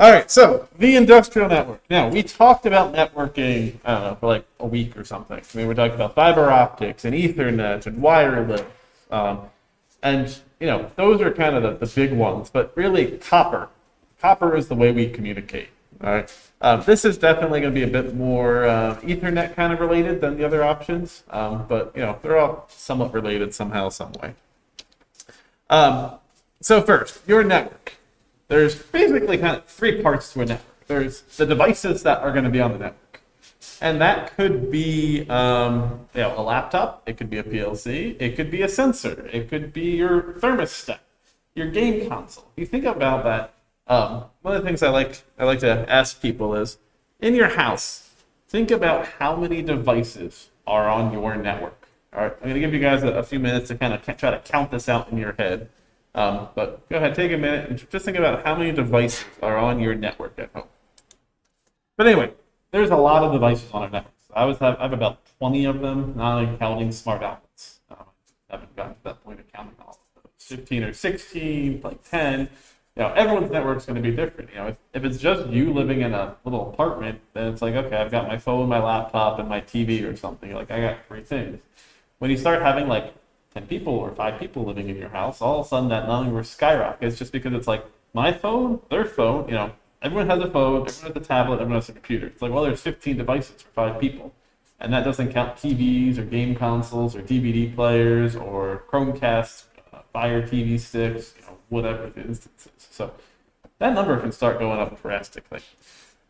All right, so the industrial network. Now, we talked about networking, I don't know, for like a week or something. I mean, we're talking about fiber optics and Ethernet and wireless. And, you know, those are kind of the big ones, but really copper. Copper is the way we communicate. All right. This is definitely going to be a bit more Ethernet kind of related than the other options, but, you know, they're all somewhat related somehow, some way. So first, your network. There's basically kind of three parts to a network. There's the devices that are going to be on the network. And that could be you know, a laptop, it could be a PLC, it could be a sensor, it could be your thermostat, your game console. You think about that. One of the things I like to ask people is, in your house, think about how many devices are on your network. All right, I'm going to give you guys a few minutes to kind of try to count this out in your head. But go ahead, take a minute and just think about how many devices are on your network at home. But anyway, there's a lot of devices on our network. So I have about 20 of them, not even counting smart outlets. I haven't gotten to that point of counting all of those. 15 or 16, like 10. You know, everyone's network is going to be different. You know, if it's just you living in a little apartment, then it's like, okay, I've got my phone, my laptop, and my TV or something. You're like, I got 3 things. When you start having like 10 people or 5 people living in your house, all of a sudden that number skyrockets just because it's like my phone, their phone, you know, everyone has a phone, everyone has a tablet, everyone has a computer. It's like, well, there's 15 devices for 5 people. And that doesn't count TVs or game consoles or DVD players or Chromecast, Fire TV sticks, you know, whatever the instances. So that number can start going up drastically.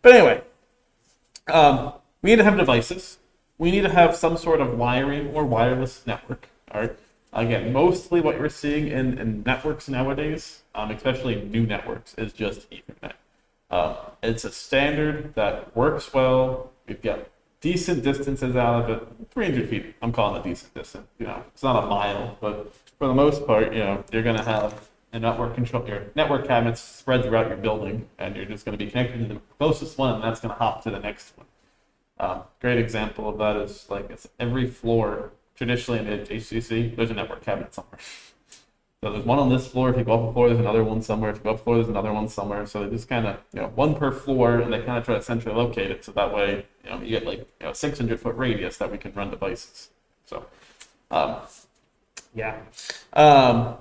But anyway, we need to have devices. We need to have some sort of wiring or wireless network. All right. Again, mostly what you're seeing in networks nowadays, especially new networks, is just Ethernet. It's a standard that works well. We've got decent distances out of it. 300 feet, I'm calling it decent distance. You know, it's not a mile, but for the most part, you know, you're going to have a network control, your network cabinets spread throughout your building, and you're just going to be connected to the closest one, and that's going to hop to the next one. Great example of that is like it's every floor. Traditionally in the HCC, there's a network cabinet somewhere. So there's one on this floor. If you go up a floor, there's another one somewhere. If you go up a floor, there's another one somewhere. So they just kind of, you know, one per floor, and they kind of try to centrally locate it. So that way, you know, you get like, you know, a 600-foot radius that we can run devices. So, yeah. But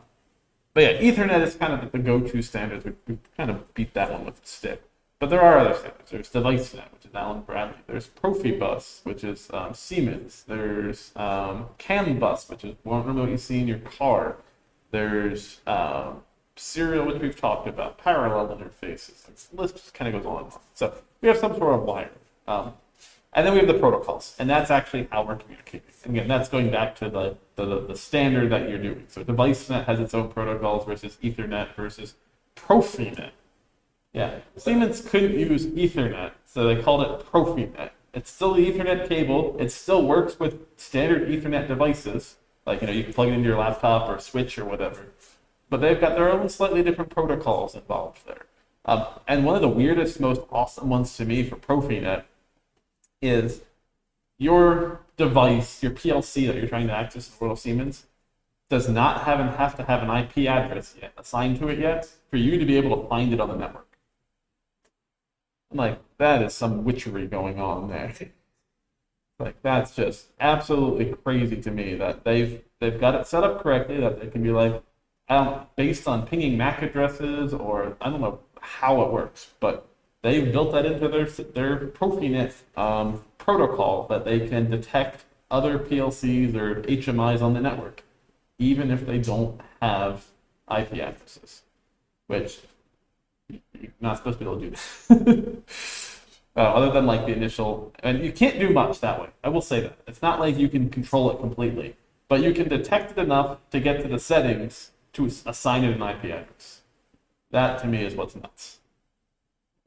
yeah, Ethernet is kind of the go-to standard. We kind of beat that one with a stick. But there are other standards. There's DeviceNet, which is Allen Bradley. There's Profibus, which is Siemens. There's CAN bus, which is normally what you see in your car. There's Serial, which we've talked about. Parallel interfaces. The list just kind of goes on and on. So we have some sort of wire. And then we have the protocols. And that's actually how we're communicating. And again, that's going back to the standard that you're doing. So DeviceNet has its own protocols versus Ethernet versus Profinet. Yeah, Siemens couldn't use Ethernet, so they called it Profinet. It's still the Ethernet cable. It still works with standard Ethernet devices, like, you know, you can plug it into your laptop or switch or whatever. But they've got their own slightly different protocols involved there. And one of the weirdest, most awesome ones to me for Profinet is your device, your PLC that you're trying to access in the world of Siemens, does not have to have an IP address yet assigned to it yet for you to be able to find it on the network. Like, that is some witchery going on there. Like, that's just absolutely crazy to me that they've got it set up correctly, that they can be like, based on pinging MAC addresses, or I don't know how it works, but they've built that into their Profinet protocol that they can detect other PLCs or HMIs on the network, even if they don't have IP addresses, which you're not supposed to be able to do that. Other than like the initial, and you can't do much that way. I will say that. It's not like you can control it completely, but you can detect it enough to get to the settings to assign it an IP address. That to me is what's nuts.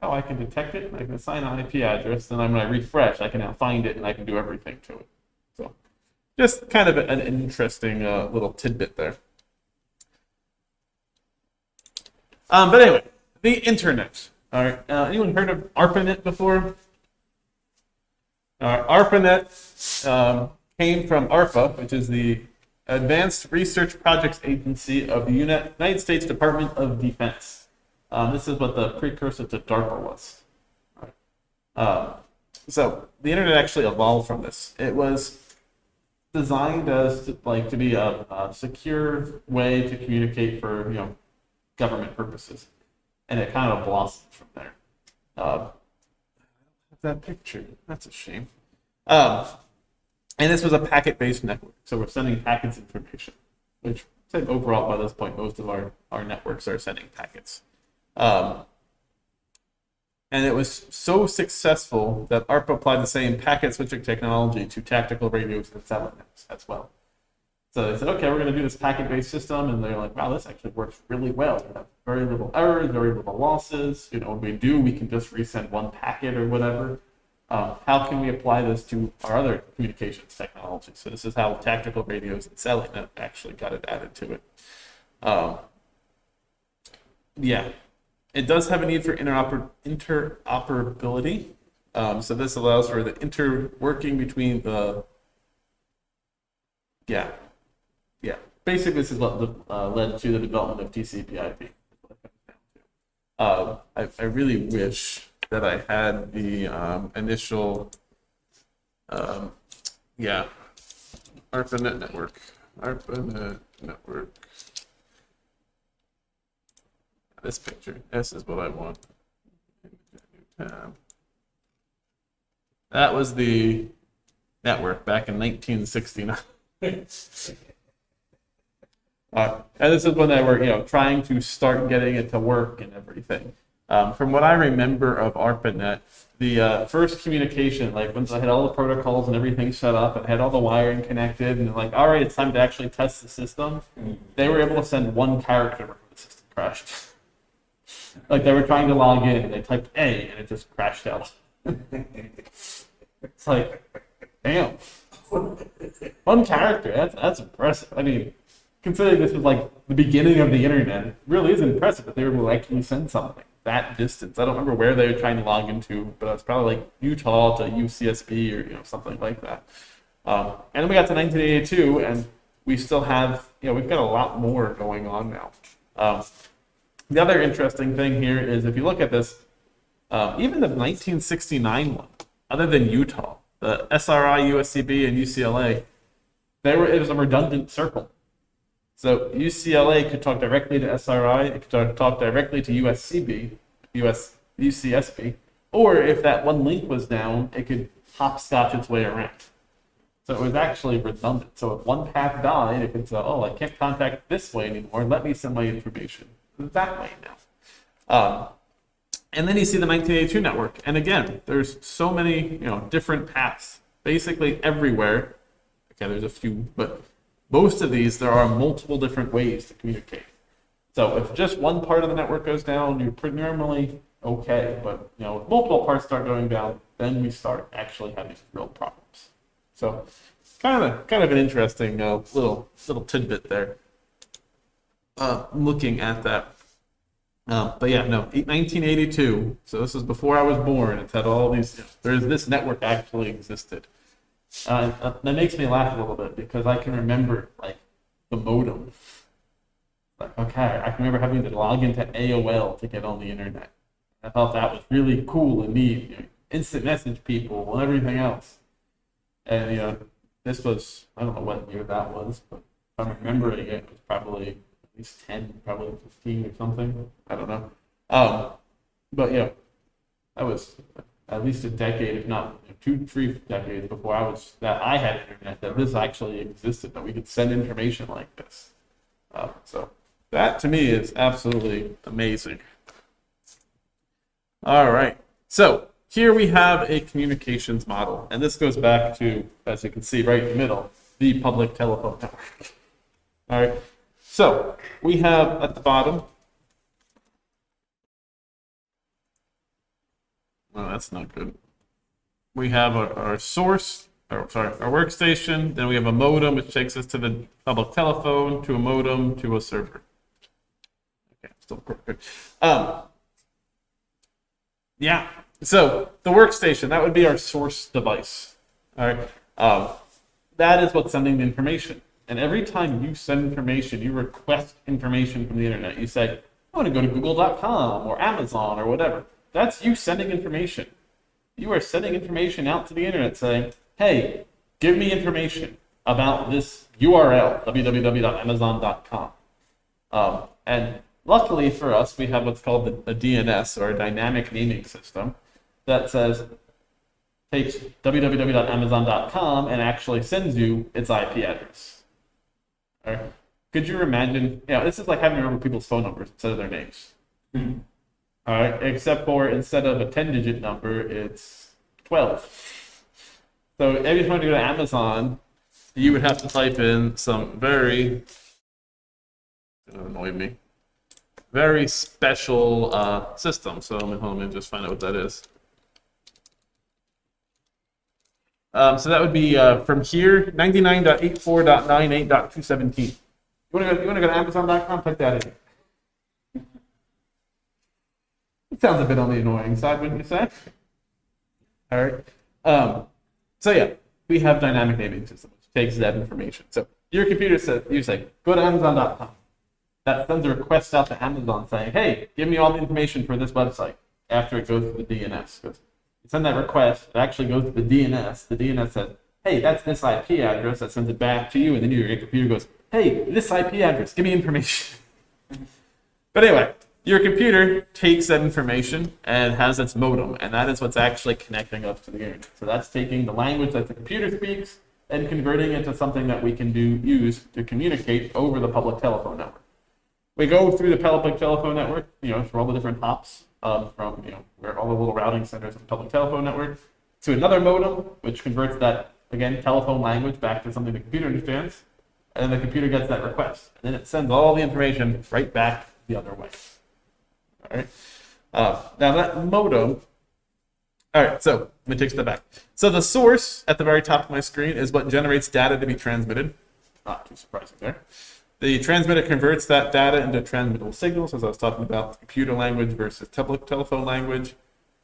Oh, I can detect it, and I can assign an IP address, and then when I refresh, I can now find it, and I can do everything to it. So, just kind of an interesting little tidbit there. But anyway, the internet. All right. Anyone heard of Arpanet before? Arpanet came from ARPA, which is the Advanced Research Projects Agency of the United States Department of Defense. This is what the precursor to DARPA was. So the internet actually evolved from this. It was designed as to be a secure way to communicate for government purposes, and it kind of blossomed from there. That picture, that's a shame. And this was a packet-based network, so we're sending packets information, which I think overall by this point most of our networks are sending packets. And it was so successful that ARPA applied the same packet switching technology to tactical radios and satellites as well. So they said, okay, we're going to do this packet-based system, and they're like, wow, this actually works really well. We have very little errors, very little losses. When we do, we can just resend one packet or whatever. How can we apply this to our other communications technology? So this is how tactical radios and satellite actually got it added to it. Yeah. It does have a need for interoperability. So this allows for the interworking between the, basically this is what led to the development of TCP/IP. I really wish that I had the initial, Arpanet network. This picture. This is what I want. That was the network back in 1969. And this is when they were, trying to start getting it to work and everything. From what I remember of Arpanet, the first communication, like once I had all the protocols and everything set up and had all the wiring connected, and like, all right, it's time to actually test the system, they were able to send one character when the system crashed. Like they were trying to log in and they typed A and it just crashed out. It's like, damn. One character, that's impressive. I mean, considering this was like the beginning of the internet, it really is impressive that they were able to actually send something that distance. I don't remember where they were trying to log into, but it's probably like Utah to UCSB or something like that. And then we got to 1982 and we still have, we've got a lot more going on now. The other interesting thing here is if you look at this, even the 1969 one, other than Utah, the SRI, USCB, and UCLA, it was a redundant circle. So UCLA could talk directly to SRI, it could talk directly to UCSB, or if that one link was down, it could hopscotch its way around. So it was actually redundant. So if one path died, it could say, oh, I can't contact this way anymore, let me send my information that way now. And then you see the 1982 network. And again, there's so many different paths, basically everywhere. Okay, there's a few, but most of these, there are multiple different ways to communicate. So if just one part of the network goes down, you're pretty normally okay. But if multiple parts start going down, then we start actually having real problems. So kind of an interesting little tidbit there. Looking at that. But yeah, no, 1982. So this is before I was born. It's had all these. This network actually existed. That makes me laugh a little bit because I can remember like the modem. Like, okay, I can remember having to log into AOL to get on the internet. I thought that was really cool and neat. Instant message people and everything else. And this was, I don't know what year that was, but if I'm remembering it, it was probably at least 10, probably 15 or something. I don't know. But that was at least a decade, if not 2-3 decades before I had internet, that this actually existed, that we could send information like this. So that to me is absolutely amazing. All right. So here we have a communications model, and this goes back to, as you can see right in the middle, the public telephone network. All right. So we have at the bottom, well, that's not good. We have our source, our workstation. Then we have a modem, which takes us to the public telephone, to a modem, to a server. Okay, still good. Yeah. So the workstation, that would be our source device. All right. That is what's sending the information. And every time you send information, you request information from the internet. You say, I want to go to google.com or Amazon or whatever. That's you sending information. You are sending information out to the internet saying, hey, give me information about this URL, www.amazon.com. And luckily for us, we have what's called a DNS, or a dynamic naming system, that says, takes www.amazon.com and actually sends you its IP address. All right. Could you imagine, this is like having to remember people's phone numbers instead of their names. Mm-hmm. All right, except for instead of a 10-digit number, it's 12. So every time you go to Amazon, you would have to type in some very, annoy me, very special system. So let me just find out what that is. So that would be from here, 99.84.98.217. You want to go to Amazon.com? Type that in. It sounds a bit on the annoying side, wouldn't you say? All right. So yeah, we have dynamic naming system, which takes that information. So your computer says, you say, go to Amazon.com. That sends a request out to Amazon saying, hey, give me all the information for this website after it goes to the DNS. Because you send that request, it actually goes to the DNS. The DNS says, hey, that's this IP address. That sends it back to you, and then your computer goes, hey, this IP address, give me information. But anyway, your computer takes that information and has its modem, and that is what's actually connecting us to the internet. So that's taking the language that the computer speaks and converting it to something that we can use to communicate over the public telephone network. We go through the public telephone network, through all the different hops from, where all the little routing centers of the public telephone network, to another modem, which converts that, again, telephone language back to something the computer understands, and then the computer gets that request. And then it sends all the information right back the other way. All right. Now that modem. All right. So let me take a step back. So the source at the very top of my screen is what generates data to be transmitted. Not too surprising there. The transmitter converts that data into transmittable signals, as I was talking about, computer language versus telephone language.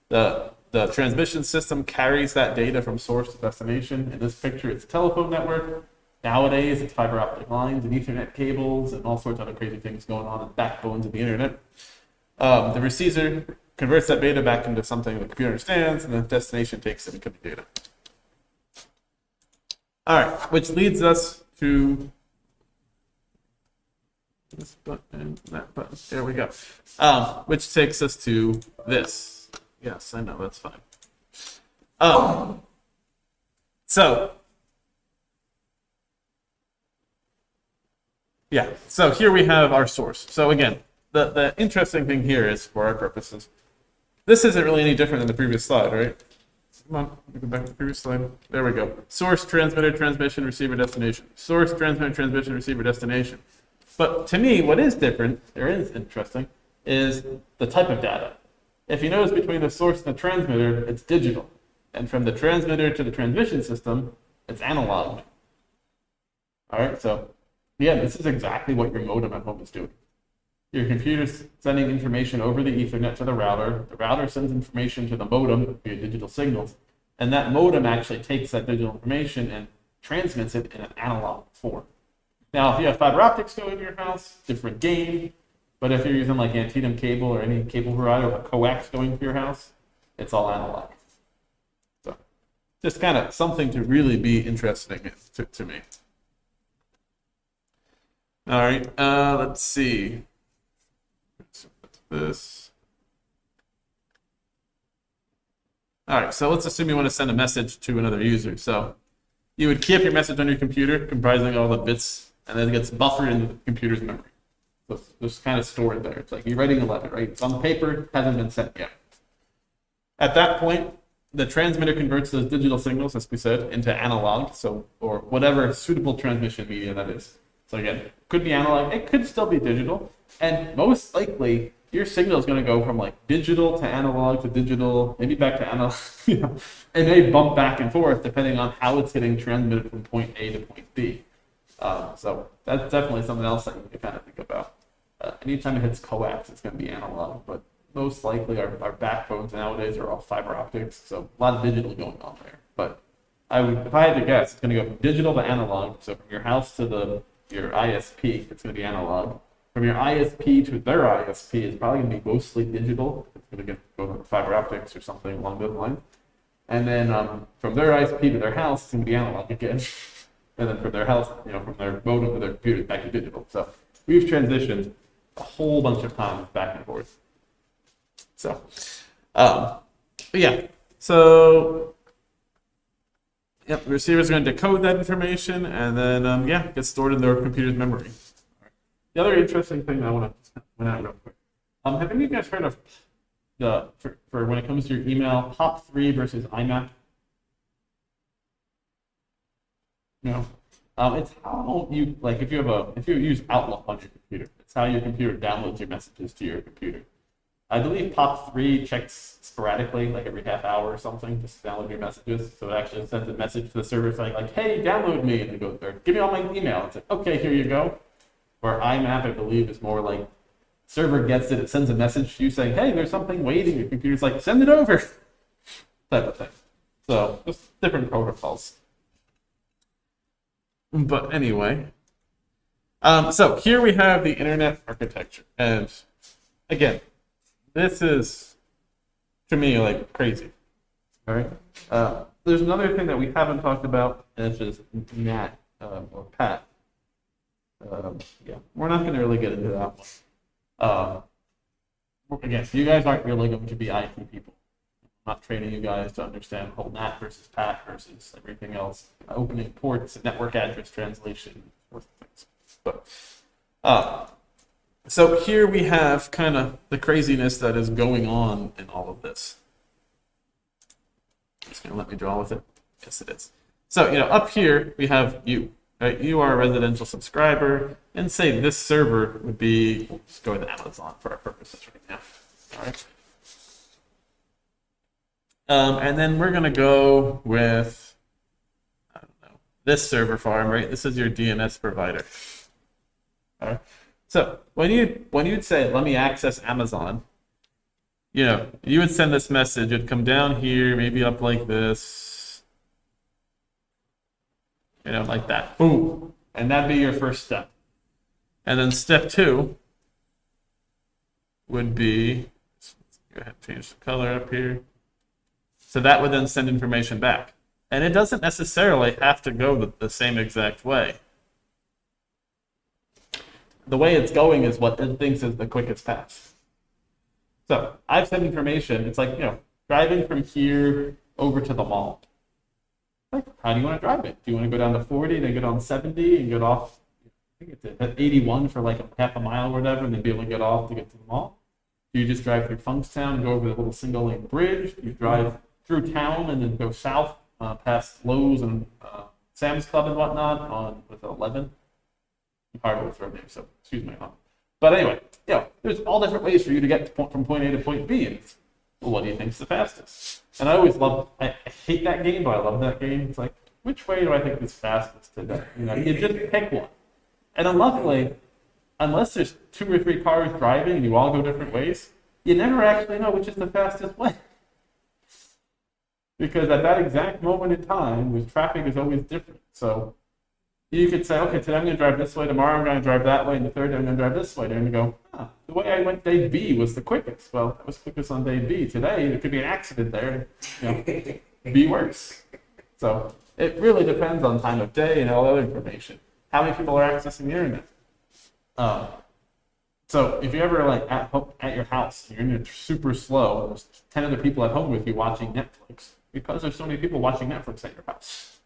The transmission system carries that data from source to destination. In this picture, it's a telephone network. Nowadays, it's fiber optic lines and Ethernet cables and all sorts of other crazy things going on in the backbones of the internet. The receiver converts that data back into something the computer understands, and the destination takes it and could be data. All right, which leads us to this button and that button. There we go. Which takes us to this. Yes, I know, that's fine. So here we have our source. So again, the interesting thing here is, for our purposes, this isn't really any different than the previous slide, right? Come on, let me go back to the previous slide. There we go. Source, transmitter, transmission, receiver, destination. Source, transmitter, transmission, receiver, destination. But to me, what is different, or is interesting, is the type of data. If you notice between the source and the transmitter, it's digital. And from the transmitter to the transmission system, it's analog. All right, so yeah, this is exactly what your modem at home is doing. Your computer's sending information over the Ethernet to the router. The router sends information to the modem via digital signals. And that modem actually takes that digital information and transmits it in an analog form. Now, if you have fiber optics going to your house, different game. But if you're using like antenna cable or any cable provider with a coax going to your house, it's all analog. So just kind of something to really be interesting to me. All right, let's see. This. All right, so let's assume you want to send a message to another user. So you would key up your message on your computer, comprising all the bits, and then it gets buffered into the computer's memory. So it's just kind of stored there. It's like you're writing a letter, right? It's on paper, hasn't been sent yet. At that point, the transmitter converts those digital signals, as we said, into analog, or whatever suitable transmission media that is. So again, it could be analog, it could still be digital, and most likely your signal is going to go from like digital to analog to digital, maybe back to analog, and they bump back and forth depending on how it's getting transmitted from point A to point B. So that's definitely something else that you can kind of think about. Anytime it hits coax, it's going to be analog, but most likely our backbones nowadays are all fiber optics, so a lot of digital going on there. But if I had to guess, it's going to go from digital to analog. So from your house to your ISP, it's going to be analog. from your ISP to their ISP is probably going to be mostly digital. It's going to go over fiber optics or something along those lines. And then from their ISP to their house, it's going to be analog again. And then from their house, from their modem to their computer, back to digital. So we've transitioned a whole bunch of times back and forth. So, but yeah. So, yep, the receiver is going to decode that information and then, get stored in their computer's memory. The other interesting thing that I want to point out real quick. Have any of you guys heard of for when it comes to your email, POP3 versus IMAP? No. It's how you if you use Outlook on your computer, it's how your computer downloads your messages to your computer. I believe POP3 checks sporadically, like every half hour or something, just to download your messages. So it actually sends a message to the server saying like, "Hey, download me," and it goes there. "Give me all my email." It's like, "Okay, here you go." Where IMAP, I believe, is more like server gets it, it sends a message to you saying, "Hey, there's something waiting." Your computer's like, "Send it over," type of thing. So just different protocols. But anyway, so here we have the internet architecture, and again, this is to me like crazy. All right. There's another thing that we haven't talked about, and it's just NAT or PAT. Yeah, we're not going to really get into that one. Again, you guys aren't really going to be IT people. I'm not training you guys to understand whole NAT versus PAT versus everything else, opening ports and network address translation, sorts of things. But so here we have kind of the craziness that is going on in all of this. It's going to let me draw with it. Yes, it is. So up here we have you. Right? You are a residential subscriber, and say this server would be. We'll just go with Amazon for our purposes right now. All right. And then we're going to go with, I don't know, this server farm, right? This is your DNS provider. All right. So when you'd say, "Let me access Amazon," you would send this message. It'd come down here, maybe up like this, like that. Boom. And that'd be your first step. And then step 2 would be, let's go ahead and change the color up here. So that would then send information back. And it doesn't necessarily have to go the same exact way. The way it's going is what it thinks is the quickest path. So I've sent information. It's like, driving from here over to the mall. Like, how do you want to drive it? Do you want to go down to 40, then go down 70, and get off, I think it's at 81 for like a half a mile or whatever, and then be able to get off to get to the mall? Do you just drive through Funkstown and go over the little single-lane bridge? Do you drive through town and then go south past Lowe's and Sam's Club and whatnot on with 11? I'm hard with road names, so excuse my mom. But anyway, there's all different ways for you to get from point A to point B. And what do you think is the fastest? And I hate that game, but I love that game. It's like, which way do I think is fastest today? You just pick one. And unluckily, unless there's 2 or 3 cars driving and you all go different ways, you never actually know which is the fastest way. Because at that exact moment in time, the traffic is always different. So you could say, okay, today I'm going to drive this way, tomorrow I'm going to drive that way, and the third day I'm going to drive this way. And you go, the way I went day B was the quickest. Well, that was quickest on day B. Today, there could be an accident there, be worse. So it really depends on time of day and all other information. How many people are accessing the internet? So if you're ever like at your house, you're in it super slow, there's 10 other people at home with you watching Netflix, because there's so many people watching Netflix at your house.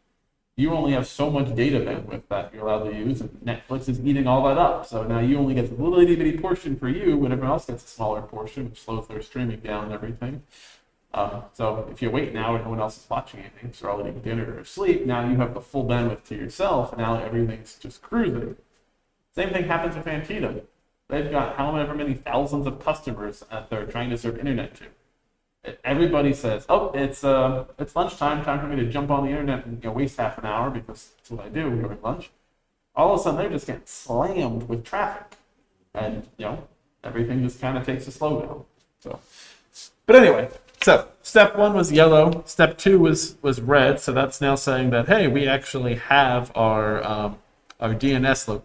You only have so much data bandwidth that you're allowed to use, and Netflix is eating all that up. So now you only get a little itty bitty portion for you, when everyone else gets a smaller portion, which slows their streaming down and everything. So if you wait now and no one else is watching anything, so they're all eating dinner or asleep, now you have the full bandwidth to yourself, and now everything's just cruising. Same thing happens with Antietam. They've got however many thousands of customers that they're trying to serve internet to. Everybody says, "Oh, it's lunchtime, time for me to jump on the internet and waste half an hour because that's what I do during lunch." All of a sudden, they're just getting slammed with traffic, and everything just kind of takes a slowdown. So, but anyway, so step 1 was yellow. Step 2 was red. So that's now saying that, hey, we actually have our DNS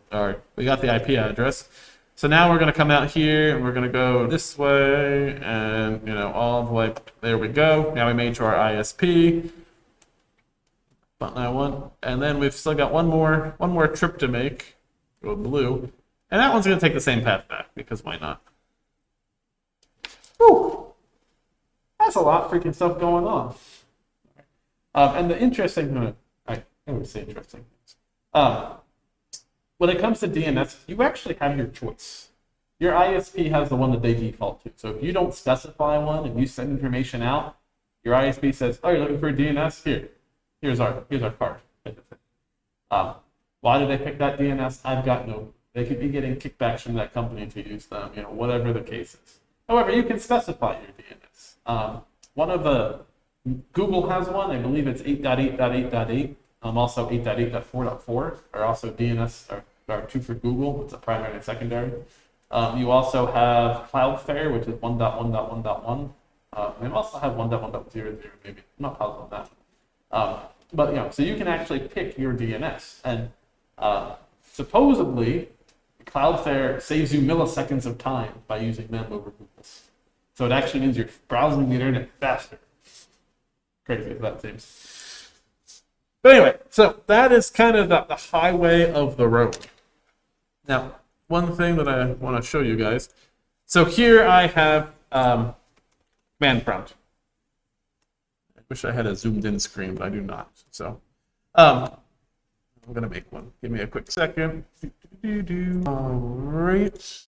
we got the IP address. So now we're going to come out here and we're going to go this way and, all the way, there we go. Now we made to our ISP. Button that one. And then we've still got one more trip to make. Go blue. And that one's going to take the same path back because why not? Whew. That's a lot of freaking stuff going on. And the interesting, I would say interesting things. When it comes to DNS, you actually have your choice. Your ISP has the one that they default to. So if you don't specify one and you send information out, your ISP says, "Oh, you're looking for a DNS? Here's our card." Why did they pick that DNS? I've got no. They could be getting kickbacks from that company to use them. Whatever the case is. However, you can specify your DNS. One of the Google has one. I believe it's 8.8.8.8. Also 8.8.4.4 are also DNS are two for Google. It's a primary and secondary. You also have Cloudflare, which is 1.1.1.1. They also have 1.1.0.0 maybe. I'm not positive on that. But so you can actually pick your DNS, and supposedly Cloudflare saves you milliseconds of time by using them over Google's. So it actually means you're browsing the internet faster. Crazy as that seems. But anyway, so that is kind of the highway of the road. Now, one thing that I want to show you guys. So here I have command prompt. I wish I had a zoomed in screen, but I do not. So I'm going to make one. Give me a quick second. All right.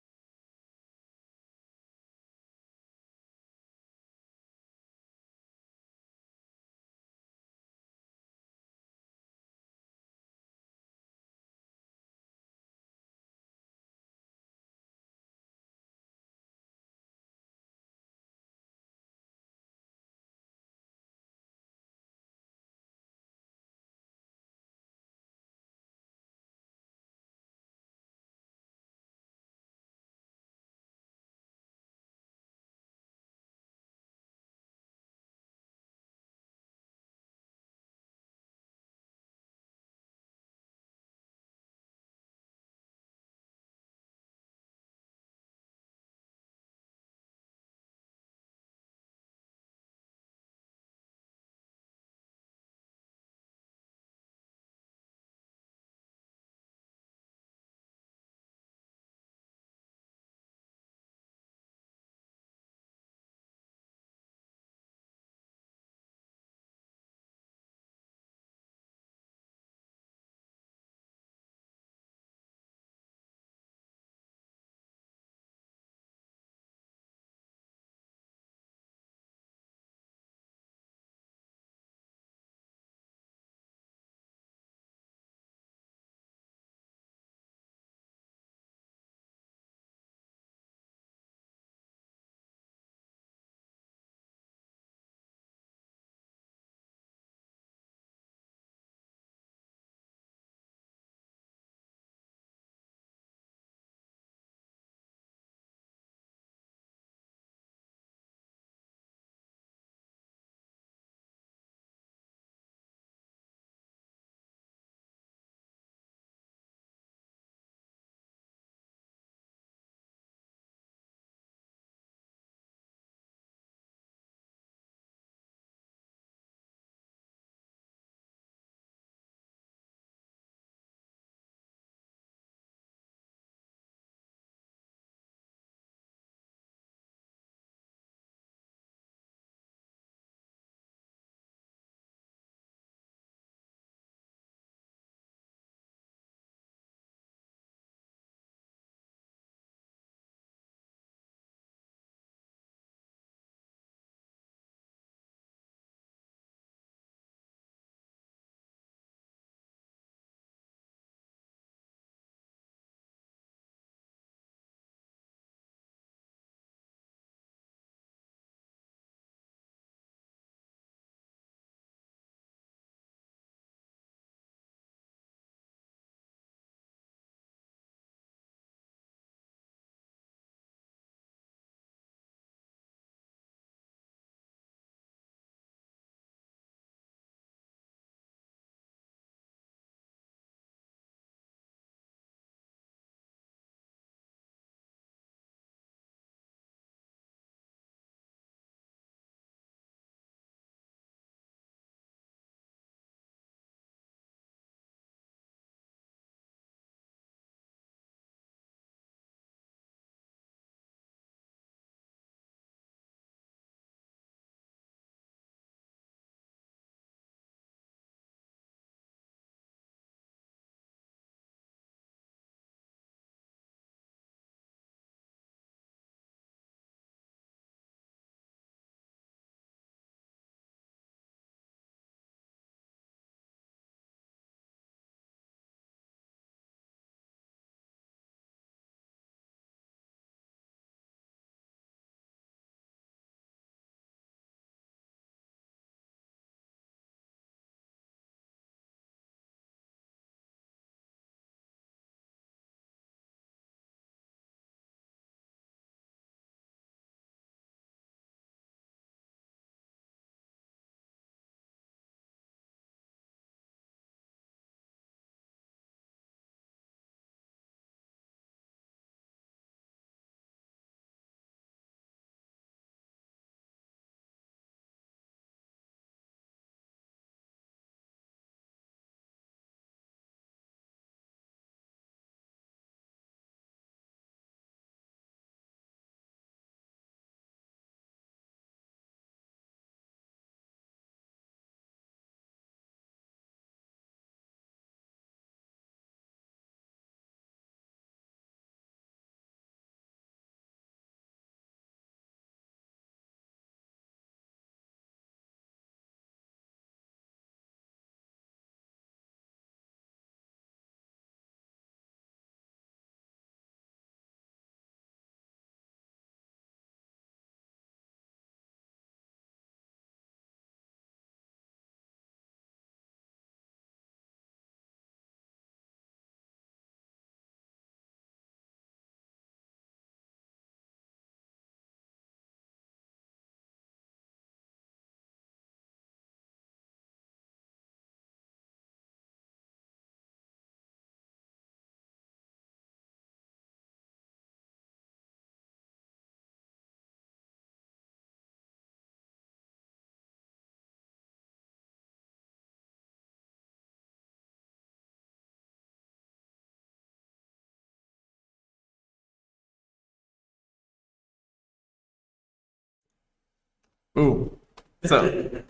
Ooh. So,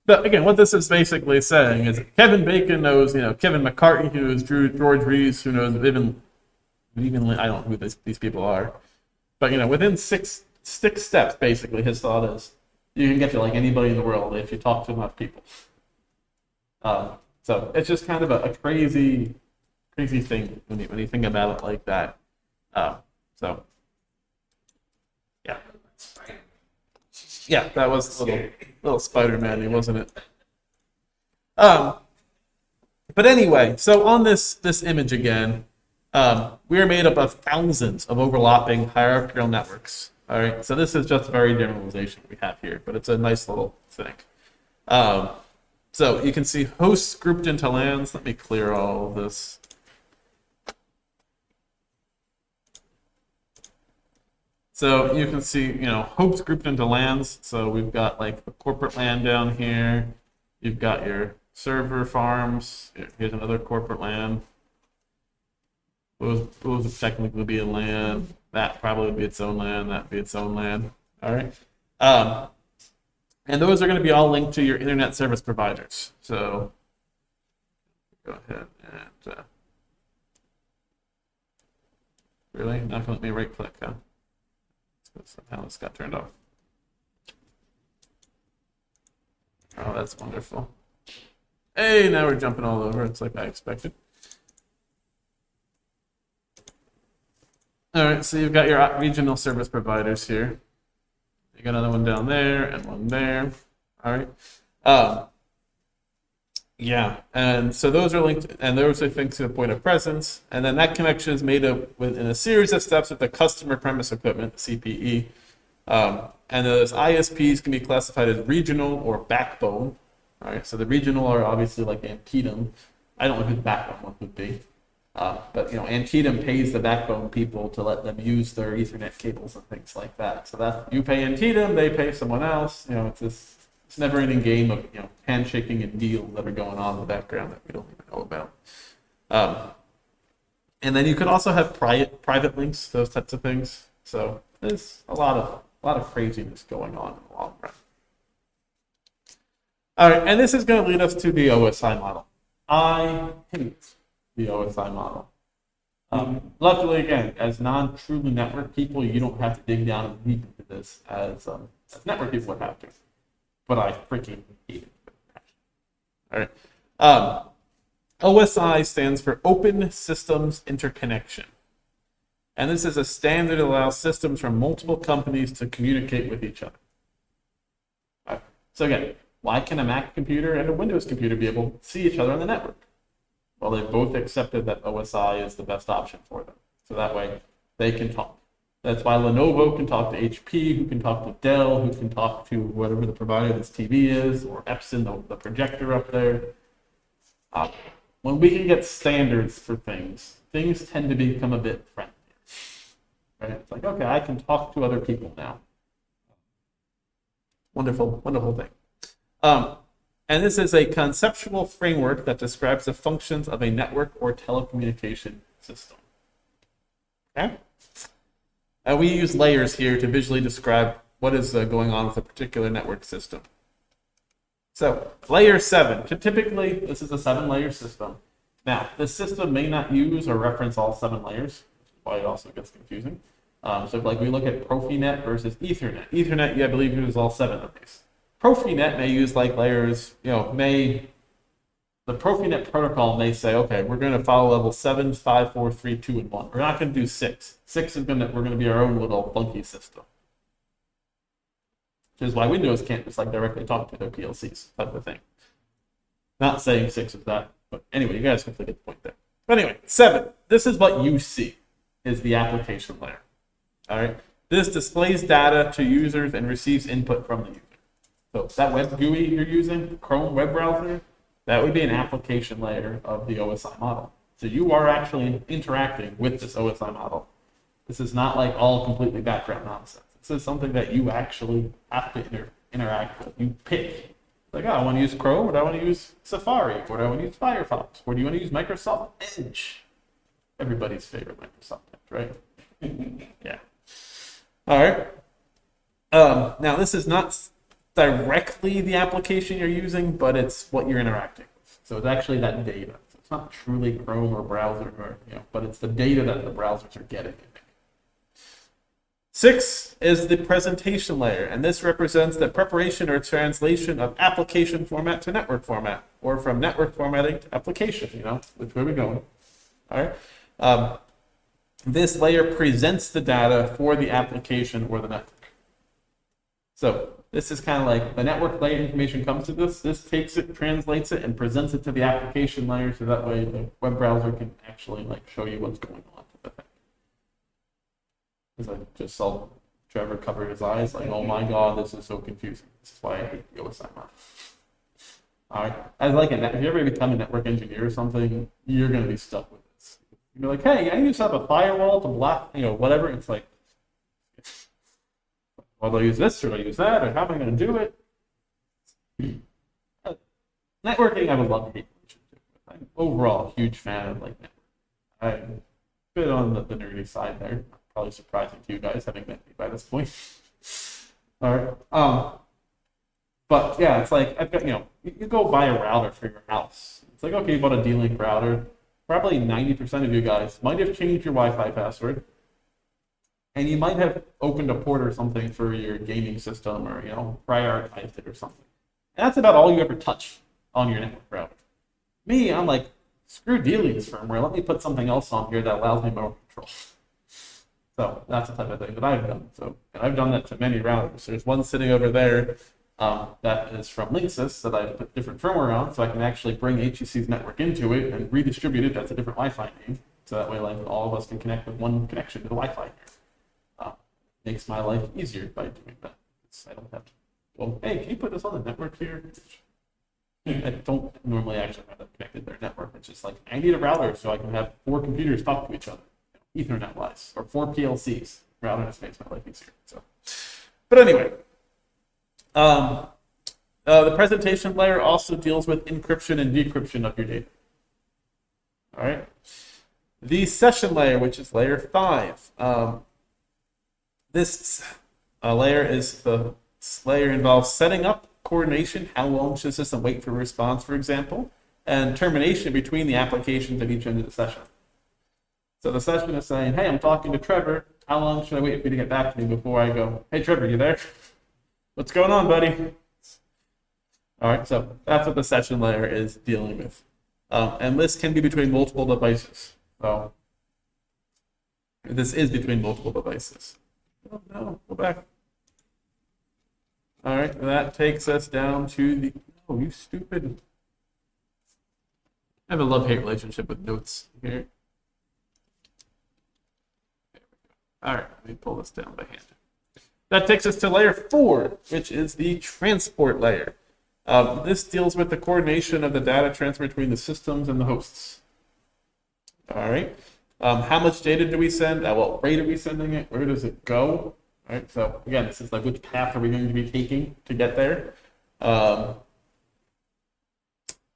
but again, what this is basically saying is that Kevin Bacon knows, Kevin McCarthy, who knows George Reeves, who knows even I don't know who these people are. But, within six steps, basically, his thought is you can get to like anybody in the world if you talk to enough people. So it's just kind of a crazy thing when you think about it like that. So, yeah. Yeah, that was a little Spider-Man-y, wasn't it? But anyway, so on this image again, we are made up of thousands of overlapping hierarchical networks. All right, so this is just a very generalization we have here, but it's a nice little thing. So you can see hosts grouped into LANs. Let me clear all of this. So you can see, hosts grouped into LANs. So we've got like the corporate LAN down here. You've got your server farms. Here's another corporate LAN. Those would technically be a LAN. That probably would be its own LAN. That'd be its own LAN. All right. And those are going to be all linked to your internet service providers. So go ahead and really not going to let me right click, huh? Somehow this got turned off. Oh, that's wonderful. Hey, now we're jumping all over. It's like I expected. All right, so you've got your regional service providers here. You got another one down there and one there. All right. Yeah, and so those are linked, and those are linked to the point of presence, and then that connection is made up within a series of steps with the customer premise equipment, CPE. And those ISPs can be classified as regional or backbone. All right, so the regional are obviously like Antietam. I don't know who the backbone one would be. But Antietam pays the backbone people to let them use their Ethernet cables and things like that. So that you pay Antietam, they pay someone else. It's this never-ending game of handshaking and deals that are going on in the background that we don't even know about. And then you could also have private links, those types of things. So there's a lot of craziness going on in the long run. All right, and this is going to lead us to the OSI model. I hate the OSI model. Luckily, again, as non-truly network people, you don't have to dig down and deep into this as network people would have to. But I freaking hate it. All right. OSI stands for Open Systems Interconnection. And this is a standard that allows systems from multiple companies to communicate with each other. All right. So again, why can a Mac computer and a Windows computer be able to see each other on the network? Well, they've both accepted that OSI is the best option for them. So that way they can talk. That's why Lenovo can talk to HP, who can talk to Dell, who can talk to whatever the provider this TV is, or Epson, the projector up there. When we can get standards for things tend to become a bit friendlier. Right? It's like, okay, I can talk to other people now. Wonderful, wonderful thing. And this is a conceptual framework that describes the functions of a network or telecommunication system. Okay? And we use layers here to visually describe what is going on with a particular network system. So, layer 7. Typically, this is a 7-layer system. Now, this system may not use or reference all 7 layers, which is why it also gets confusing. So, like we look at Profinet versus Ethernet. Ethernet, I believe, uses all 7 of these. Profinet may use like layers, the Profinet protocol may say, okay, we're going to follow level 7, 5, 4, 3, 2, and 1. We're not going to do 6. 6 is we're going to be our own little funky system. Which is why Windows can't just like directly talk to their PLCs, type of thing. Not saying 6 is that, but anyway, you guys hopefully get the point there. But anyway, 7. This is what you see, is the application layer. All right. This displays data to users and receives input from the user. So that web GUI you're using, Chrome web browser, that would be an application layer of the OSI model. So you are actually interacting with this OSI model. This is not like all completely background nonsense. This is something that you actually have to interact with. You pick. Like, oh, I want to use Chrome, or do I want to use Safari, or do I want to use Firefox, or do you want to use Microsoft Edge? Everybody's favorite Microsoft Edge, right? Yeah. All right. Now, this is not directly the application you're using, but it's what you're interacting with. So it's actually that data. So it's not truly Chrome or browser, or, but it's the data that the browsers are getting. 6 is the presentation layer, and this represents the preparation or translation of application format to network format, or from network formatting to application, which way we're going. All right. This layer presents the data for the application or the network. So this is kind of like the network layer information comes to this. This takes it, translates it, and presents it to the application layer, so that way the web browser can actually show you what's going on. Because I just saw Trevor cover his eyes, oh my god, this is so confusing. This is why I hate the OSI Mac. All right, if you ever become a network engineer or something, you're going to be stuck with this. You're like, hey, I need to set up a firewall to block, whatever. It's like, well, do I use this or do I use that, or how am I going to do it? Networking, I have a love-hate relationship with. I'm overall a huge fan of networking. I'm a bit on the nerdy side there. Probably surprising to you guys, having met me by this point. All right. But yeah, it's like I've got, you go buy a router for your house. It's like, okay, you bought a D-Link router. Probably 90% of you guys might have changed your Wi-Fi password, and you might have opened a port or something for your gaming system, or prioritized it or something. And that's about all you ever touch on your network router. Me, I'm like, screw D-Link's firmware. Let me put something else on here that allows me more control. So that's the type of thing that I've done. So, and I've done that to many routers. There's one sitting over there that is from Linksys that I put different firmware on, so I can actually bring HEC's network into it and redistribute it. That's a different Wi-Fi name. So that way, all of us can connect with one connection to the Wi-Fi here. Makes my life easier by doing that. I don't have to. Well, hey, can you put this on the network here? I don't normally actually have them connected to their network. It's just like, I need a router so I can have 4 computers talk to each other. Ethernet wise, or 4 PLCs. Router just makes my life easier. So, but anyway, the presentation layer also deals with encryption and decryption of your data. All right. The session layer, which is layer 5. This layer involves setting up coordination. How long should the system wait for a response, for example, and termination between the applications at each end of the session. So the session is saying, hey, I'm talking to Trevor. How long should I wait for you to get back to me before I go, hey, Trevor, you there? What's going on, buddy? All right, so that's what the session layer is dealing with. And this can be between multiple devices. So this is between multiple devices. Oh, no, go back. All right, that takes us down to the, oh, you stupid. I have a love-hate relationship with notes here. All right, let me pull this down by hand. That takes us to layer 4, which is the transport layer. This deals with the coordination of the data transfer between the systems and the hosts. All right. How much data do we send? At what rate are we sending it? Where does it go? All right. So again, this is like which path are we going to be taking to get there? The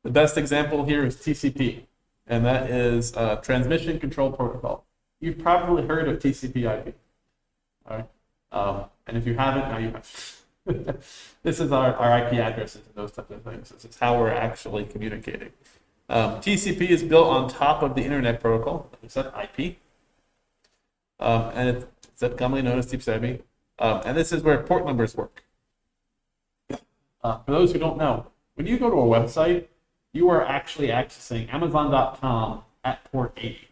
best example here is TCP, and that is Transmission Control Protocol. You've probably heard of TCP/IP. All right. And if you haven't, now you have. This is our IP addresses and those types of things. This is how we're actually communicating. TCP is built on top of the Internet Protocol, like I said, IP. And it's commonly known as TCP. And this is where port numbers work. For those who don't know, when you go to a website, you are actually accessing Amazon.com at port 80.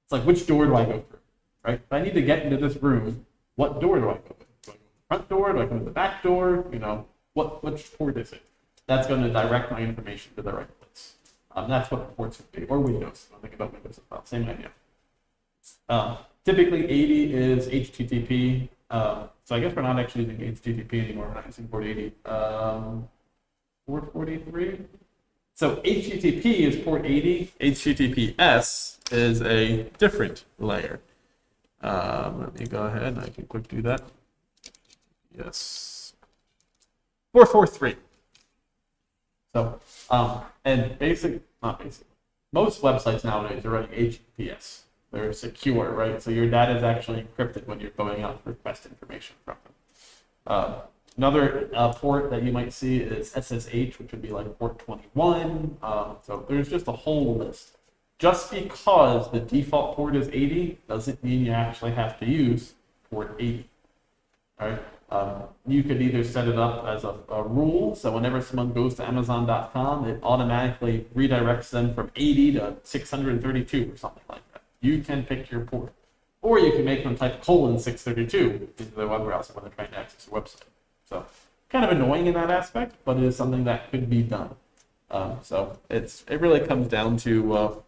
It's like, which door do I go through, right? If I need to get into this room, what door do I go with? Do I go to the front door? Do I go to the back door? Which port is it? That's going to direct my information to the right place. That's what ports would be, or Windows. Don't think about Windows as well. Same idea. Typically, 80 is HTTP. So I guess we're not actually using HTTP anymore. We're not using port 80. 443. So HTTP is port 80. HTTPS is a different layer. Let me go ahead and I can quick do that. Yes. 443. So, and most websites nowadays are running HTTPS. They're secure, right? So your data is actually encrypted when you're going out to request information from them. Another port that you might see is SSH, which would be like port 21. So there's just a whole list. Just because the default port is 80 doesn't mean you actually have to use port 80. All right. You could either set it up as a rule, so whenever someone goes to Amazon.com, it automatically redirects them from 80 to 632 or something like that. You can pick your port. Or you can make them type :632 into their web browser when they're trying to access your website. So kind of annoying in that aspect, but it is something that could be done. So it really comes down to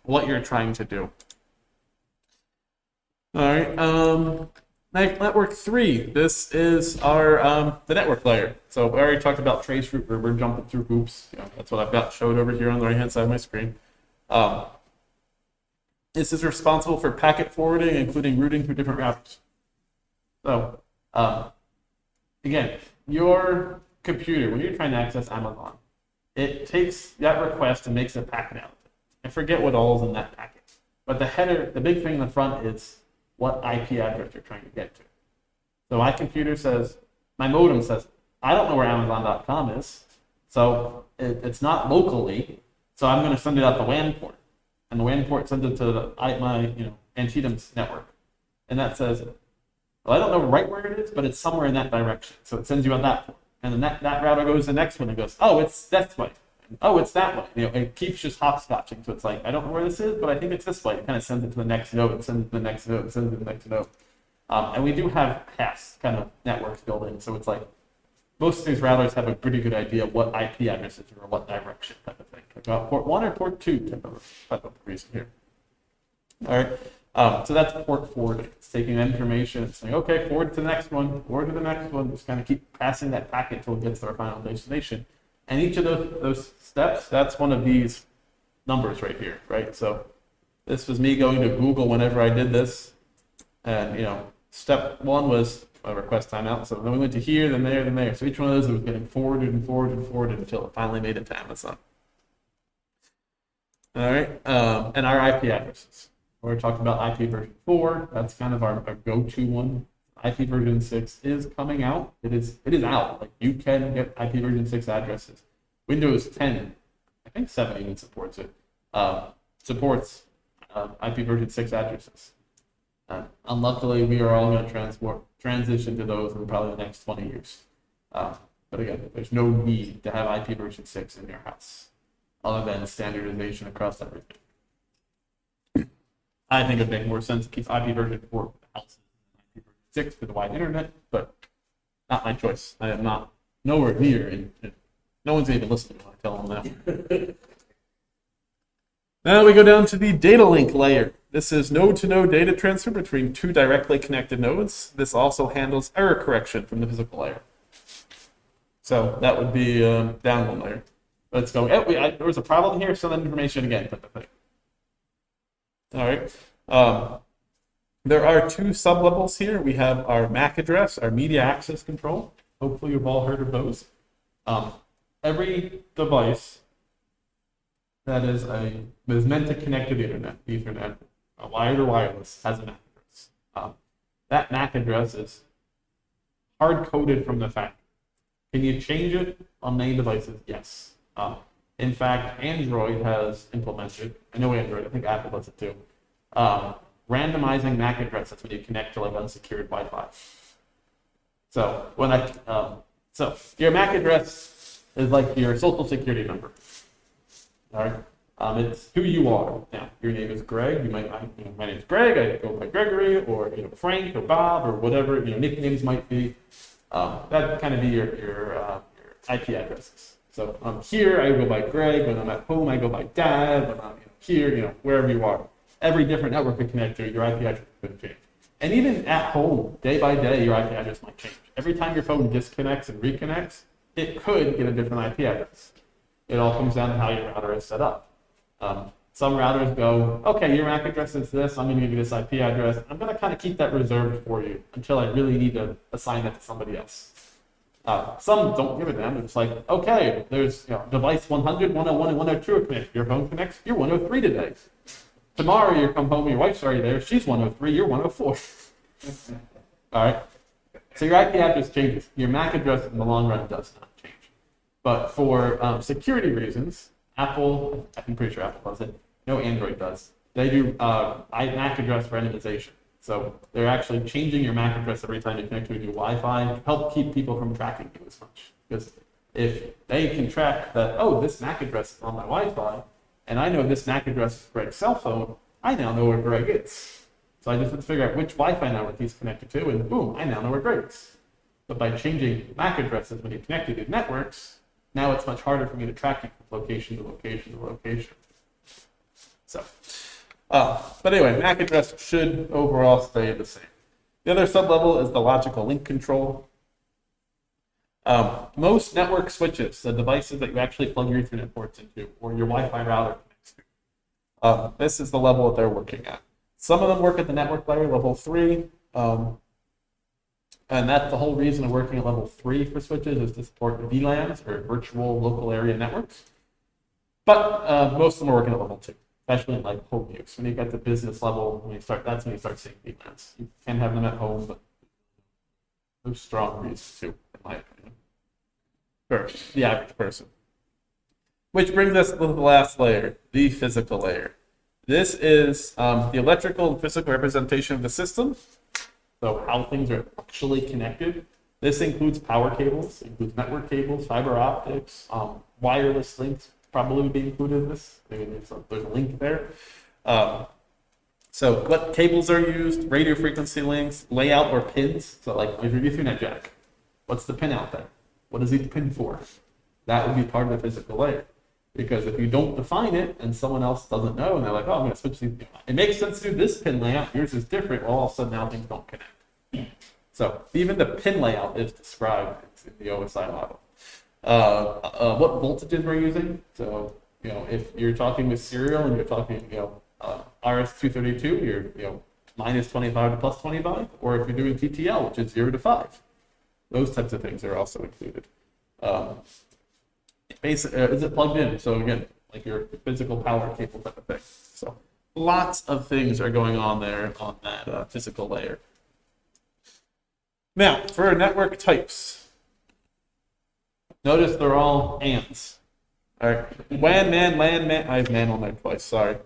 what you're trying to do. All right. Network 3. This is our the network layer. So we already talked about traceroute where we're jumping through hoops. That's what I've got showed over here on the right-hand side of my screen. This is responsible for packet forwarding, including routing through different routers. So again, your computer, when you're trying to access Amazon, it takes that request and makes a packet out of it. I forget what all is in that packet. But the header, the big thing in the front is what IP address you're trying to get to. So my computer says, my modem says, I don't know where Amazon.com is, so it's not locally, so I'm going to send it out the WAN port. And the WAN port sends it to my Antietam's network. And that says, well, I don't know right where it is, but it's somewhere in that direction. So it sends you on that port. And then that router goes to the next one and goes, oh, it's this way. Oh, it's that way. It keeps just hopscotching. So it's like, I don't know where this is, but I think it's this way. It kind of sends it to the next node, and sends it to the next node, and sends it to the next node. And we do have past kind of networks building. So it's like, most of these routers have a pretty good idea of what IP addresses are or what direction type of thing. About port 1 or port 2 type of reason here. All right. So that's port forwarding. It's taking information and saying, okay, forward to the next one, forward to the next one. Just kind of keep passing that packet until it gets to our final destination. And each of those steps, that's one of these numbers right here, right? So this was me going to Google whenever I did this. And, step 1 was a request timeout. So then we went to here, then there, then there. So each one of those was getting forwarded and forwarded and forwarded until it finally made it to Amazon. All right. And our IP addresses. We're talking about IP version 4. That's kind of our go-to one. IP version 6 is coming out. It is out. Like, you can get IP version 6 addresses. Windows 10, I think 7 even supports it. Supports IP version 6 addresses. Unluckily, we are all going to transition to those in probably the next 20 years. But again, there's no need to have IP version 6 in your house, other than standardization across everything. I think it would make more sense to keep IP version 4 for the houses and IP version 6 for the wide internet, but not my choice. I am not nowhere near, and no one's even listening when I tell them that. Now we go down to the data link layer. This is node-to-node data transfer between two directly connected nodes. This also handles error correction from the physical layer. So that would be down one layer. Let's go. Oh, there was a problem here. Send that information again. All right. There are two sub-levels here. We have our MAC address, our media access control. Hopefully you've all heard of those. Every device that is meant to connect to the internet, Ethernet, wired or wireless, has a MAC address. That MAC address is hard-coded from the factory. Can you change it on many devices? Yes. In fact, Android has implemented, I know Android, I think Apple does it too, randomizing MAC addresses when you connect to like unsecured Wi-Fi. So so your MAC address is like your social security number. All right. It's who you are. Now, your name is Greg. My name is Greg. I go by Gregory, or Frank, or Bob, or whatever nicknames might be. That kind of be your IP addresses. So here I go by Greg. When I'm at home, I go by Dad. When I'm here, wherever you are. Every different network connector, your IP address could change. And even at home, day by day, your IP address might change. Every time your phone disconnects and reconnects, it could get a different IP address. It all comes down to how your router is set up. Some routers go, okay, your MAC address is this, I'm going to give you this IP address. I'm going to kind of keep that reserved for you until I really need to assign it to somebody else. Some don't give it to them. It's like, okay, there's device 100, 101, and 102 are connected. Your phone connects, you're 103 today. Tomorrow you come home, your wife's already there, she's 103, you're 104. All right. So your IP address changes. Your MAC address in the long run does not change. But for security reasons, Apple, I'm pretty sure Apple does it, no Android does. They do MAC address randomization. So they're actually changing your MAC address every time you connect to a new Wi-Fi to help keep people from tracking you as much. Because if they can track that, oh, this MAC address is on my Wi-Fi, and I know this MAC address is Greg's cell phone, I now know where Greg is. So I just have to figure out which Wi-Fi network he's connected to, and boom, I now know where Greg is. But by changing MAC addresses when you connect to these networks, now it's much harder for me to track you from location to location to location. So, but anyway, MAC address should overall stay the same. The other sublevel is the logical link control. Most network switches, the devices that you actually plug your Ethernet ports into, or your Wi-Fi router connects to, this is the level that they're working at. Some of them work at the network layer, level 3, and that's the whole reason of working at level 3 for switches is to support VLANs, or virtual local area networks. But most of them are working at level 2, especially in like home use. When you get to business level, that's when you start seeing VLANs. You can have them at home, but there's strong reasons to, in my opinion, for the average person. Which brings us to the last layer, the physical layer. This is the electrical and physical representation of the system. So how things are actually connected. This includes power cables, includes network cables, fiber optics, wireless links probably would be included in this. There's a link there. So what cables are used, radio frequency links, layout or pins. So like if you're Ethernet jack, what's the pin out there? What is each pin for? That would be part of the physical layer. Because if you don't define it and someone else doesn't know, and they're like, oh, I'm going to switch these. It makes sense to do this pin layout. Yours is different. Well, all of a sudden now things don't connect. So even the pin layout is described in the OSI model. What voltages we're using. So, if you're talking with serial and you're talking, RS-232, you're, minus 25 to plus 25. Or if you're doing TTL, which is 0 to 5. Those types of things are also included. Is it plugged in? So again, like your physical power cable type of thing. So lots of things are going on there on that physical layer. Now, for network types, notice they're all ANDs. All right, WAN, MAN, LAN, MAN. I have MAN on there twice. Sorry.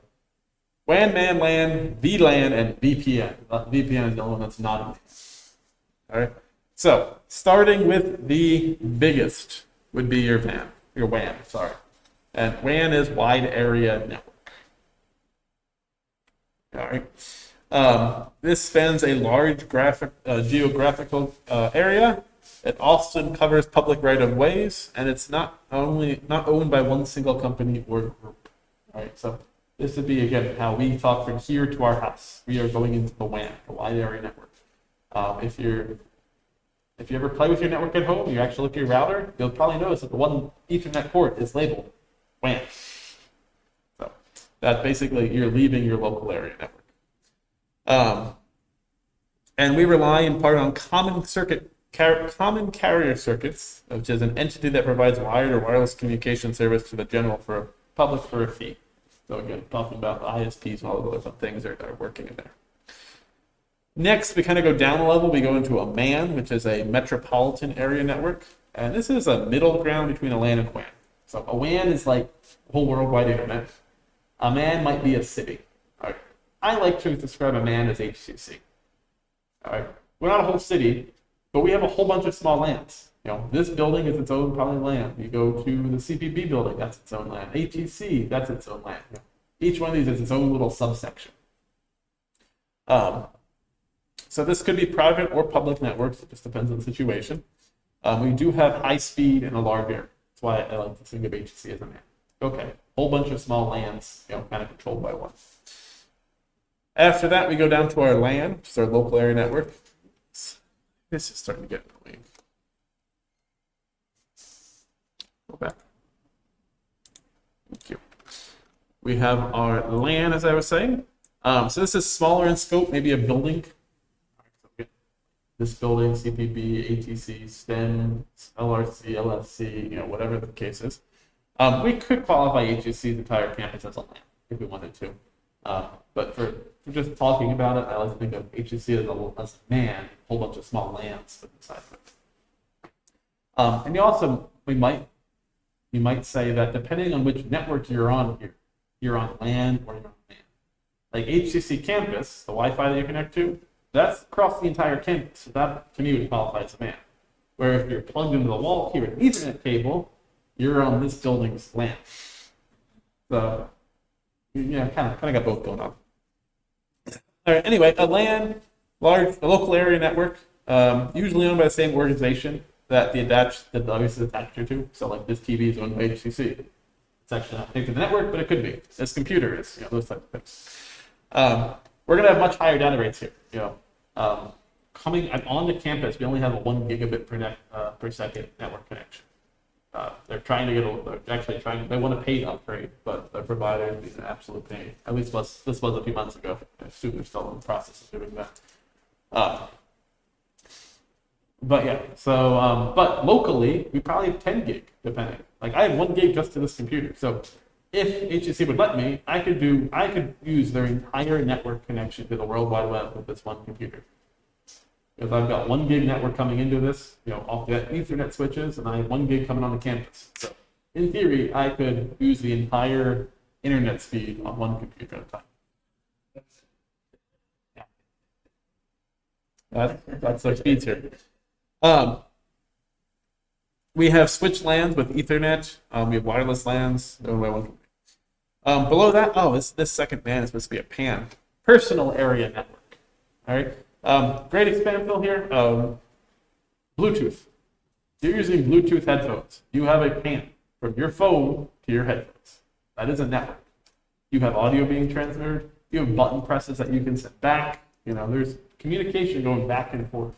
WAN, MAN, LAN, VLAN, and VPN. VPN is the only one that's not in these. All right. So starting with the biggest would be your WAN, sorry. And WAN is wide area network. All right. This spans a large geographical area. It often covers public right-of-ways, and it's not owned by one single company or group. All right. So this would be again how we talk from here to our house. We are going into the WAN, the wide area network. If you ever play with your network at home, you actually look at your router, you'll probably notice that the one Ethernet port is labeled WAN. So that basically you're leaving your local area network. And we rely in part on common carrier circuits, which is an entity that provides wired or wireless communication service to the general public for a fee. So again, talking about the ISPs and all the other things that are working in there. Next, we kind of go down a level. We go into a MAN, which is a Metropolitan Area Network. And this is a middle ground between a LAN and WAN. So a WAN is like whole worldwide internet. A MAN might be a city. All right. I like to describe a MAN as HCC. All right. We're not a whole city, but we have a whole bunch of small LANs. This building is its own probably LAN. You go to the CPB building, that's its own LAN. ATC, that's its own LAN. Each one of these is its own little subsection. So this could be private or public networks. It just depends on the situation. We do have high speed in a large area. That's why I like to think of HCC as a MAN. Okay, whole bunch of small LANs, kind of controlled by one. After that, we go down to our LAN, which is our local area network. This is starting to get annoying. Go back. Thank you. We have our LAN, as I was saying. So this is smaller in scope, maybe a building. This building, CPB, ATC, STEM, LRC, LFC, whatever the case is. We could qualify HCC's entire campus as a LAN if we wanted to. But for just talking about it, I like to think of HCC as a man, a whole bunch of small LANs inside of it. And you might say that depending on which network you're on here, you're on LAN or you're on LAN. Like HCC campus, the Wi-Fi that you connect to, that's across the entire campus. So that to me would qualify as a LAN. Where if you're plugged into the wall here with an Ethernet cable, you're on this building's LAN. So yeah, kind of got both going on. All right. Anyway, a LAN, a local area network, usually owned by the same organization that the device is attached to. So like this TV is owned by HCC. It's actually not connected to the network, but it could be. This computer is, those types of things. We're going to have much higher data rates here. Coming on the campus, we only have a 1 gigabit per second network connection. They're trying to they want to pay to upgrade, but the provider is an absolute pain. At least this was a few months ago. I assume they're still in the process of doing that. But yeah, so, but locally, we probably have 10 gig, depending. Like I have 1 gig just to this computer. So if HCC would let me, I could use their entire network connection to the World Wide Web with this one computer. Because I've got 1 gig network coming into this, off the Ethernet switches, and I have 1 gig coming on the campus. So in theory, I could use the entire internet speed on one computer at a time. Yeah. That's our speeds here. We have switch LANs with Ethernet. We have wireless LANs. Below that, this second LAN is supposed to be a PAN, personal area network. All right. Great expand fill here. Bluetooth. You're using Bluetooth headphones. You have a PAN from your phone to your headphones. That is a network. You have audio being transmitted. You have button presses that you can set back. There's communication going back and forth.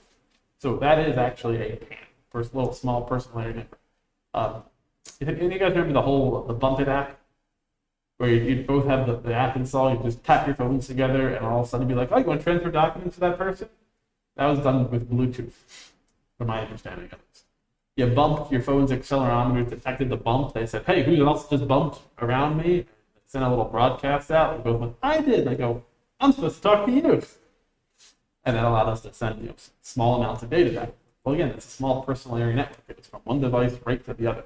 So that is actually a PAN, little small personal area network. If you guys remember the Bump It app, where you both have the app installed, you just tap your phones together, and all of a sudden be like, oh, you want to transfer documents to that person? That was done with Bluetooth, from my understanding of it. You bumped your phone's accelerometer, detected the bump. They said, hey, who else just bumped around me? Sent a little broadcast out. We both went, I did. And I go, I'm supposed to talk to you. And that allowed us to send small amounts of data back. Well, again, it's a small personal area network. It's from one device right to the other.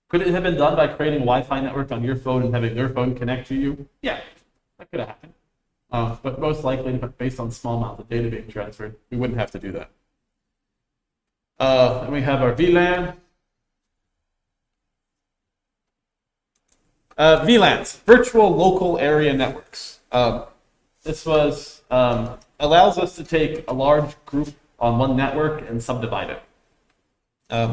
Could it have been done by creating a Wi-Fi network on your phone and having your phone connect to you? Yeah, that could have happened. But most likely, based on small amounts of data being transferred, we wouldn't have to do that. Then we have our VLAN. VLANs, virtual local area networks. This allows us to take a large group on one network and subdivide it.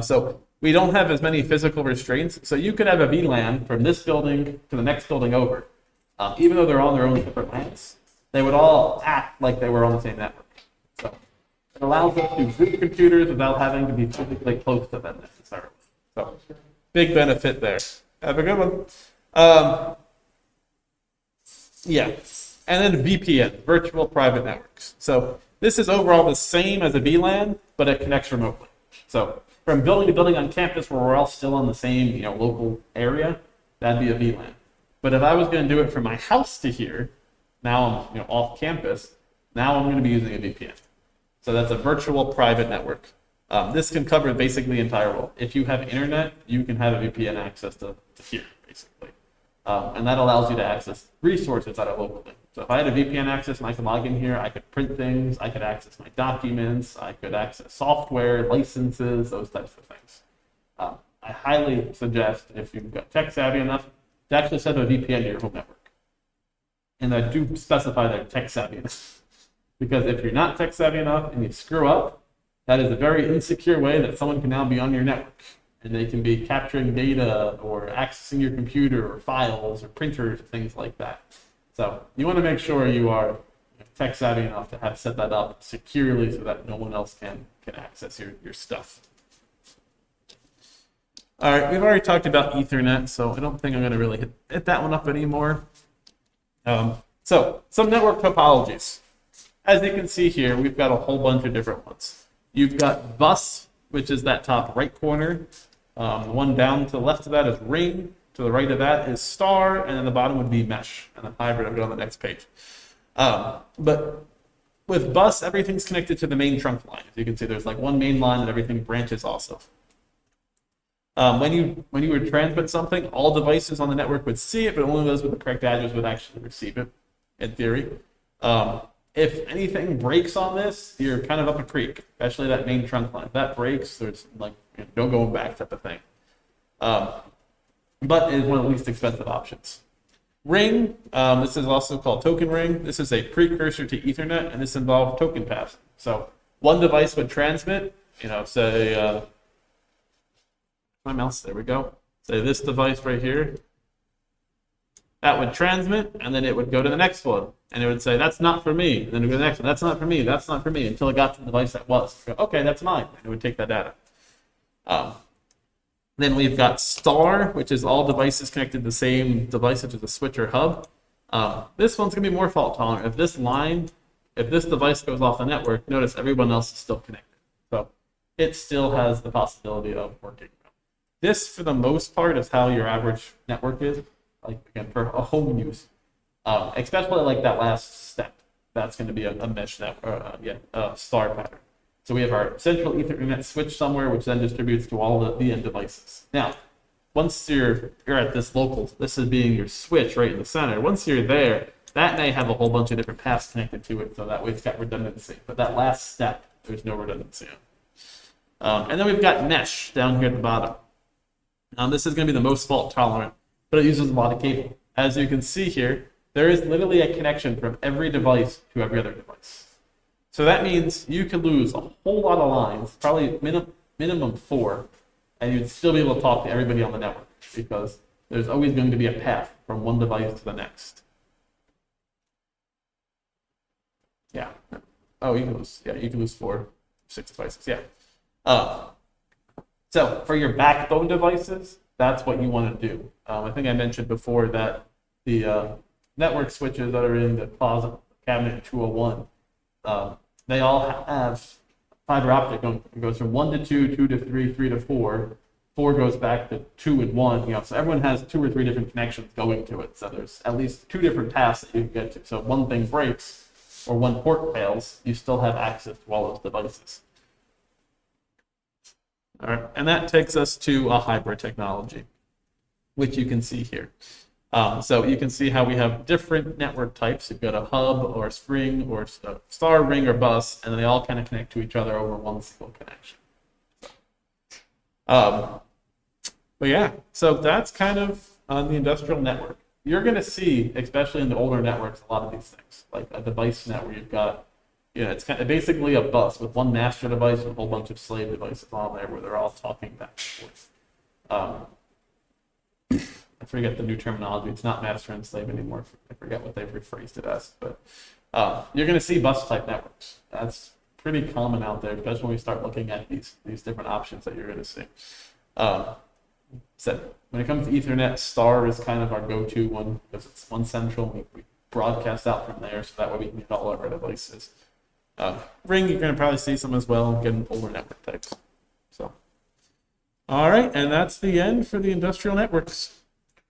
So we don't have as many physical restraints. So you could have a VLAN from this building to the next building over. Even though they're on their own separate LANs, they would all act like they were on the same network. So it allows us to group computers without having to be physically close to them necessarily. So big benefit there. Have a good one. Yeah. And then VPN, virtual private networks. So this is overall the same as a VLAN, but it connects remotely. So from building to building on campus where we're all still in the same local area, that'd be a VLAN. But if I was going to do it from my house to here, now I'm off campus, now I'm going to be using a VPN. So that's a virtual private network. This can cover basically the entire world. If you have internet, you can have a VPN access to here, basically. And that allows you to access resources that are locally. So if I had a VPN access and I could log in here, I could print things, I could access my documents, I could access software, licenses, those types of things. I highly suggest, if you've got tech savvy enough, to actually set a VPN to your home network. And I do specify that tech savvy enough. Because if you're not tech savvy enough and you screw up, that is a very insecure way that someone can now be on your network. And they can be capturing data or accessing your computer or files or printers or things like that. So you want to make sure you are tech savvy enough to have set that up securely so that no one else can access your stuff. All right, we've already talked about Ethernet, so I don't think I'm going to really hit that one up anymore. So some network topologies. As you can see here, we've got a whole bunch of different ones. You've got bus, which is that top right corner. The one down to the left of that is ring. To To the right of that is star, and then the bottom would be mesh, and then hybrid would go on the next page. But with bus, everything's connected to the main trunk line. As you can see, there's like one main line that everything branches off of. When you would transmit something, all devices on the network would see it, but only those with the correct address would actually receive it, in theory. If anything breaks on this, you're kind of up a creek, especially that main trunk line. If that breaks, there's like no going back type of thing. But it is one of the least expensive options. Ring, this is also called token ring. This is a precursor to Ethernet, and this involves token passing. So one device would transmit, say, my mouse, there we go. Say this device right here. That would transmit, and then it would go to the next one. And it would say, that's not for me. And then it would go to the next one. That's not for me. That's not for me. Until it got to the device that was. Go, okay, that's mine. And it would take that data. Then we've got star, which is all devices connected to the same device, such as a switch or hub. This one's going to be more fault tolerant. If this device goes off the network, notice everyone else is still connected. So it still has the possibility of working. This, for the most part, is how your average network is, like, again, for a home use. Especially like that last step. That's going to be a mesh network, star pattern. So we have our central Ethernet switch somewhere, which then distributes to all the end devices. Now, once you're at this local, this is being your switch right in the center. Once you're there, that may have a whole bunch of different paths connected to it, so that way it's got redundancy. But that last step, there's no redundancy on. And then we've got mesh down here at the bottom. This is going to be the most fault tolerant, but it uses a lot of cable. As you can see here, there is literally a connection from every device to every other device. So that means you could lose a whole lot of lines, probably minimum 4, and you'd still be able to talk to everybody on the network because there's always going to be a path from one device to the next. Yeah. Oh, you can lose 4, 6 devices. Yeah. So for your backbone devices, that's what you want to do. I think I mentioned before that the network switches that are in the closet cabinet 201, they all have fiber optic. It goes from 1 to 2, 2 to 3, 3 to 4. 4 goes back to 2 and 1. So everyone has 2 or 3 different connections going to it. So there's at least 2 different paths that you can get to. So if one thing breaks or one port fails, you still have access to all those devices. All right, and that takes us to a hybrid technology, which you can see here. So you can see how we have different network types. You've got a hub or a string or a star, ring, or bus, and they all kind of connect to each other over one single connection. But yeah, so that's kind of on the industrial network. You're going to see, especially in the older networks, a lot of these things, like a device net where you've got, it's kind of basically a bus with one master device and a whole bunch of slave devices on there where they're all talking back and forth. I forget the new terminology. It's not master and slave anymore. I forget what they've rephrased it as. But you're going to see bus type networks. That's pretty common out there, especially when we start looking at these different options that you're going to see. So when it comes to Ethernet, star is kind of our go-to one because it's one central. We broadcast out from there, so that way we can get all of our devices. Ring, you're going to probably see some as well, getting older network types. So, all right, and that's the end for the industrial networks.